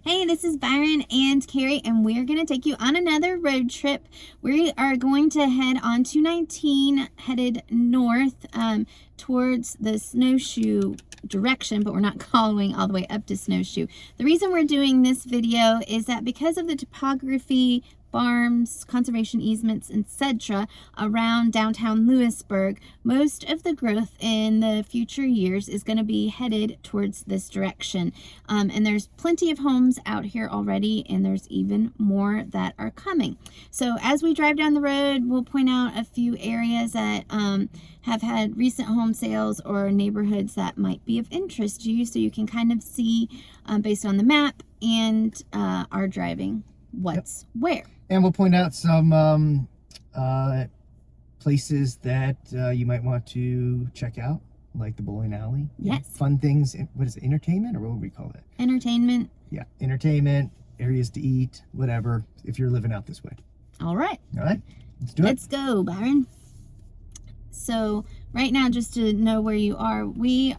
Hey, this is Byron and Kerry, and we're going to take you on another road trip. We are going to head on 219, headed north towards the Snowshoe direction, but we're not going all the way up to Snowshoe. The reason we're doing this video is that because of the topography, farms, conservation easements, etc. around downtown Lewisburg, most of the growth in the future years is going to be headed towards this direction. And there's plenty of homes out here already, and there's even more that are coming. So as we drive down the road, we'll point out a few areas that have had recent home sales or neighborhoods that might be of interest to you, so you can kind of see based on the map and our driving what's where. And we'll point out some places that you might want to check out, like the bowling alley. Yes. Fun things. What is it? Entertainment, or what would we call it? Entertainment. Yeah, entertainment, areas to eat, whatever, if you're living out this way. All right. All right, let's do it. Let's go, Byron. So right now, just to know where you are, we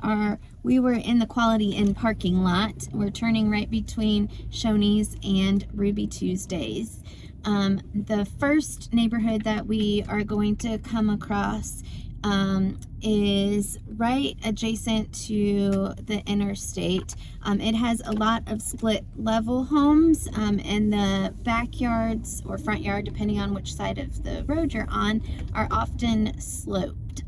were in the Quality Inn parking lot. We're turning right between Shoney's and Ruby Tuesdays. The first neighborhood that we are going to come across is right adjacent to the Interstate. It has a lot of split level homes, and the backyards or front yard, depending on which side of the road you're on, are often sloped.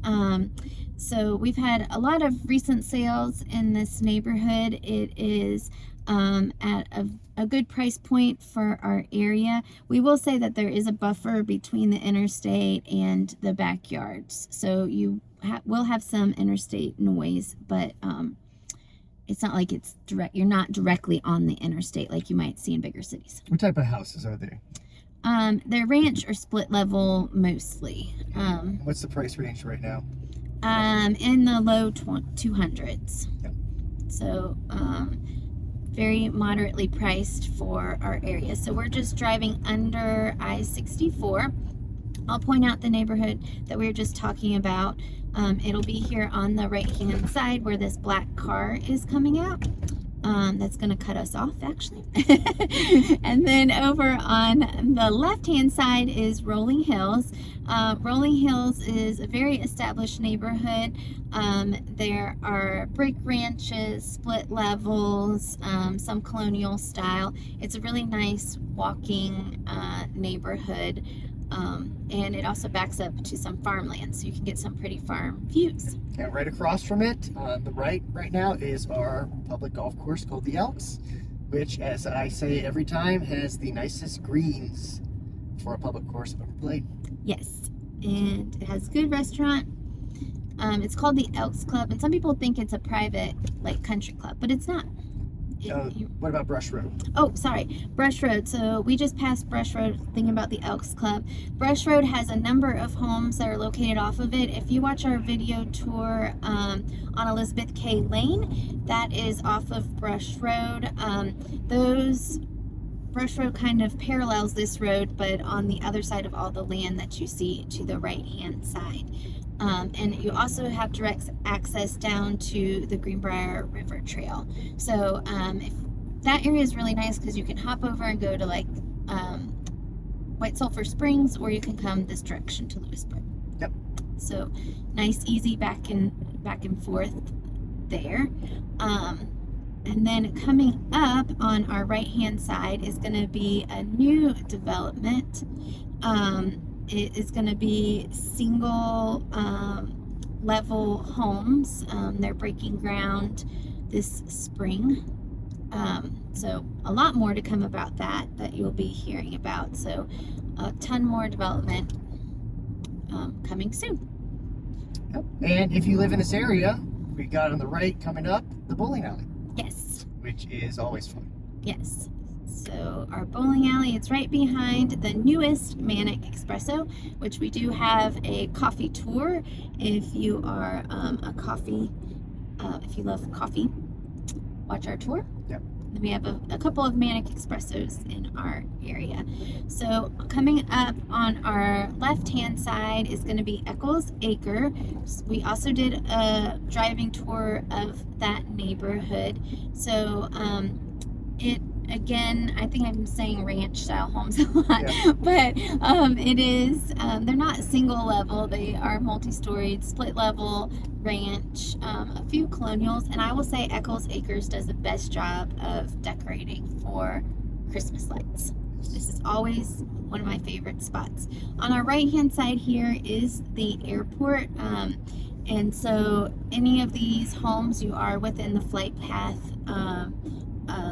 So we've had a lot of recent sales in this neighborhood. It is at a good price point for our area. We will say that there is a buffer between the interstate and the backyards, so you will have some interstate noise, but it's not like it's direct. You're not directly on the interstate like you might see in bigger cities. What type of houses are there? They're ranch or split level mostly. What's the price range right now? In the low 200s. Yep. So very moderately priced for our area. So we're just driving under I-64. I'll point out the neighborhood that we were just talking about. It'll be here on the right hand side where this black car is coming out. That's going to cut us off, actually. And then over on the left hand side is Rolling Hills. Rolling Hills is a very established neighborhood. There are brick ranches, split levels, some colonial style. It's a really nice walking neighborhood. And it also backs up to some farmland, so you can get some pretty farm views. And right across from it, on the right now, is our public golf course called the Elks, which, as I say every time, has the nicest greens for a public course I've ever played. Yes, and it has a good restaurant. It's called the Elks Club, and some people think it's a private, like, country club, but it's not. What about Brush Road? Oh, sorry, Brush Road. So we just passed Brush Road, thinking about the Elks Club. Brush Road has a number of homes that are located off of it. If you watch our video tour on Elizabeth K. Lane, that is off of Brush Road. Brush Road kind of parallels this road, but on the other side of all the land that you see to the right-hand side. And you also have direct access down to the Greenbrier River Trail. So if that area is really nice because you can hop over and go to like White Sulphur Springs, or you can come this direction to Lewisburg. Yep. So nice, easy back and forth there. And then coming up on our right-hand side is going to be a new development. It is going to be single level homes. They're breaking ground this spring. So a lot more to come about that you'll be hearing about. So a ton more development coming soon. Yep. And if you live in this area, we got on the right coming up the bowling alley. Yes. Which is always fun. Yes. So our bowling alley, it's right behind the newest Manic Espresso, which we do have a coffee tour. If you are if you love coffee, watch our tour. Yep. We have a couple of Manic Espressos in our area. So coming up on our left-hand side is going to be Echols Acres. We also did a driving tour of that neighborhood. So it again, I think I'm saying ranch style homes a lot, Yeah. but it is, they're not single level, they are multi-storied, split level ranch, a few colonials, and I will say Echols Acres does the best job of decorating for Christmas lights. This is always one of my favorite spots. On our right hand side here is the airport, and so any of these homes, you are within the flight path,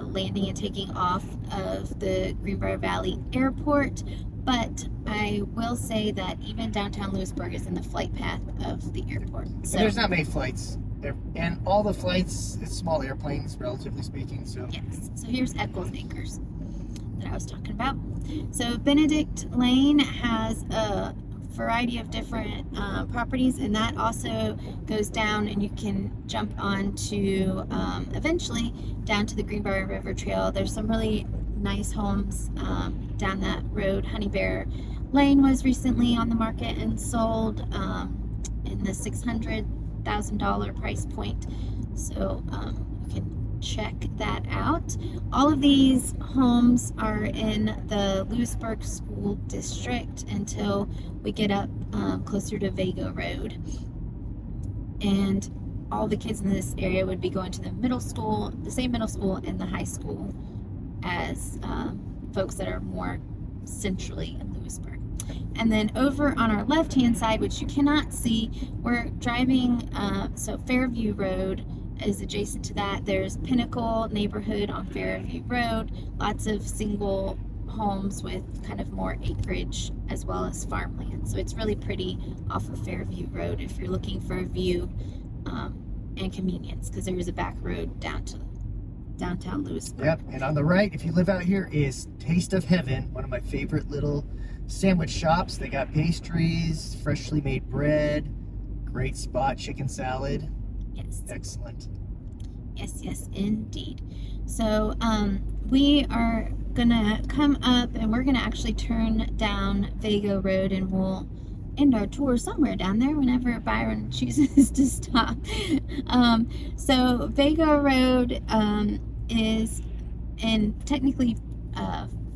landing and taking off of the Greenbrier Valley Airport. But I will say that even downtown Lewisburg is in the flight path of the airport. So And there's not many flights. And all the flights, it's small airplanes, relatively speaking. So yes, so here's Echols Acres that I was talking about. So Benedict Lane has a variety of different properties, and that also goes down, and you can jump on to eventually down to the Greenbrier River Trail. There's some really nice homes down that road. Honey Bear Lane was recently on the market and sold in the $600,000 price point. So you can check that out. All of these homes are in the Lewisburg School District until we get up closer to Vego Road. And all the kids in this area would be going to the middle school, the same middle school and the high school as folks that are more centrally in Lewisburg. And then over on our left hand side, which you cannot see, we're driving, so Fairview Road is adjacent to that. There's Pinnacle neighborhood on Fairview Road, lots of single homes with kind of more acreage as well as farmland. So it's really pretty off of Fairview Road if you're looking for a view and convenience, because there is a back road down to downtown Lewisburg. Yep, and on the right, if you live out here, is Taste of Heaven, one of my favorite little sandwich shops. They got pastries, freshly made bread, great spot, chicken salad. Yes. Excellent. Yes, indeed. So we are gonna come up and we're gonna actually turn down Vego Road, and we'll end our tour somewhere down there whenever Byron chooses to stop. So Vego Road is in technically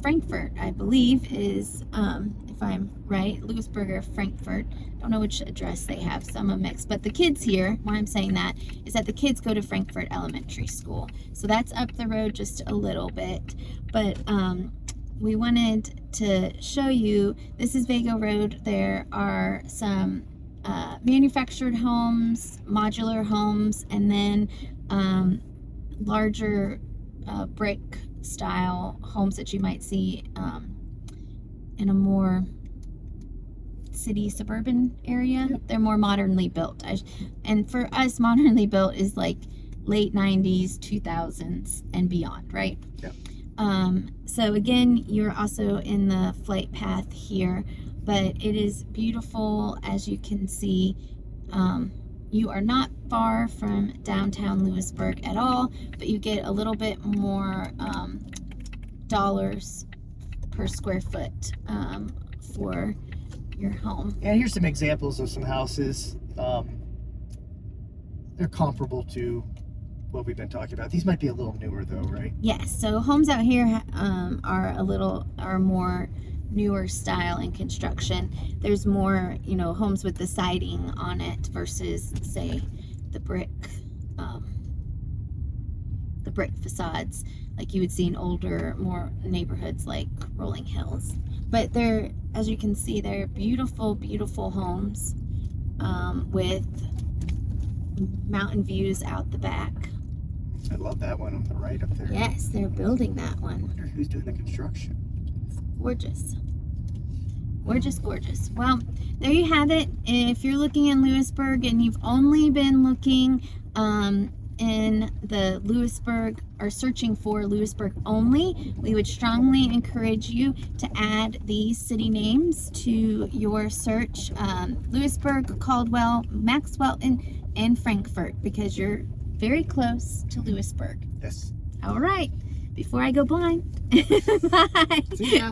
Frankfort, I believe, is if I'm right, Lewisburger, Frankfort. Don't know which address they have, some are mixed. But the kids here, why I'm saying that, is that the kids go to Frankfort Elementary School. So that's up the road just a little bit. But we wanted to show you, this is Vego Road. There are some manufactured homes, modular homes, and then larger brick style homes that you might see in a more city suburban area. Yep. They're more modernly built, and for us, modernly built is like late 90s, 2000s and beyond, right? Yep. So again, you're also in the flight path here, but it is beautiful. As you can see, you are not far from downtown Lewisburg at all, but you get a little bit more dollars per square foot for your home. And here's some examples of some houses. They're comparable to what we've been talking about. These might be a little newer though, right? Yes, so homes out here are more newer style in construction. There's more, homes with the siding on it versus, say, the brick facades like you would see in older, more neighborhoods like Rolling Hills. But they're, as you can see, they're beautiful, beautiful homes with mountain views out the back. I love that one on the right up there. Yes, they're building that I one. wonder who's doing the construction. Gorgeous. Gorgeous, gorgeous. Well, there you have it. If you're looking in Lewisburg and you've only been looking in the Lewisburg, or searching for Lewisburg only, we would strongly encourage you to add these city names to your search. Lewisburg, Caldwell, Maxwell, and Frankfort, because you're very close to Lewisburg. Yes. All right. Before I go blind. Bye. See ya.